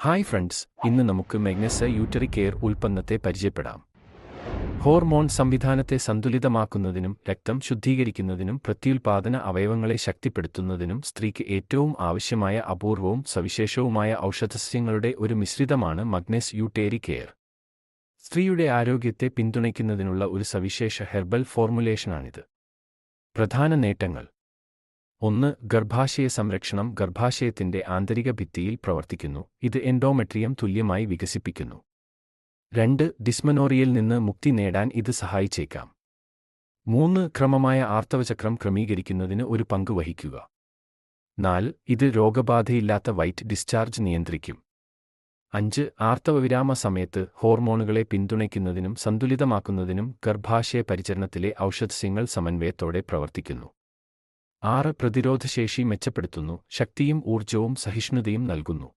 Hi friends, ഇന്ന് നമുക്ക് മെഗ്നസ് യൂട്ടറി care ഉൽപ്പന്നത്തെ പരിചയപ്പെടാം. ഹോർമോൺ സംവിധാനത്തെ സന്തുലിതമാക്കുന്നതിനും രക്തം ശുദ്ധീകരിക്കുന്നതിനും പ്രത്യുൽപാദന അവയവങ്ങളെ ശക്തിപ്പെടുത്തുന്നതിനും സ്ത്രീക്ക് ഏറ്റവും ആവശ്യമായ അപൂർവവും സവിശേഷവുമായ ഔഷധസസ്യങ്ങളുടെ ഒരു മിശ്രിതമാണ് മഗ്നസ് യൂട്ടേരി കെയർ. സ്ത്രീയുടെ ആരോഗ്യത്തെ പിന്തുണയ്ക്കുന്നതിനുള്ള ഒരു സവിശേഷ ഹെർബൽ ഫോർമുലേഷനാണിത്. പ്രധാന നേട്ടങ്ങൾ: 1. ഗർഭാശയ സംരക്ഷണം. ഗർഭാശയത്തിന്റെ ആന്തരിക ഭിത്തിയിൽ പ്രവർത്തിക്കുന്നു. ഇത് എൻഡോമെട്രിയം തുല്യമായി വികസിപ്പിക്കുന്നു. 2. ഡിസ്മനോറിയയിൽ നിന്ന് മുക്തി നേടാൻ ഇത് സഹായിച്ചേക്കാം. 3. ക്രമമായ ആർത്തവചക്രം ക്രമീകരിക്കുന്നതിന് ഒരു പങ്ക് വഹിക്കുക. 4. ഇത് രോഗബാധയില്ലാത്ത വൈറ്റ് ഡിസ്ചാർജ് നിയന്ത്രിക്കും. 5. ആർത്തവവിരാമ സമയത്ത് ഹോർമോണുകളെ പിന്തുണയ്ക്കുന്നതിനും സന്തുലിതമാക്കുന്നതിനും ഗർഭാശയ പരിചരണത്തിലെ ഔഷധസസ്യങ്ങൾ സമന്വയത്തോടെ പ്രവർത്തിക്കുന്നു. 6. പ്രതിരോധശേഷി മെച്ചപ്പെടുത്തുന്നു. ശക്തിയും ഊർജ്ജവും സഹിഷ്ണുതയും നൽകുന്നു.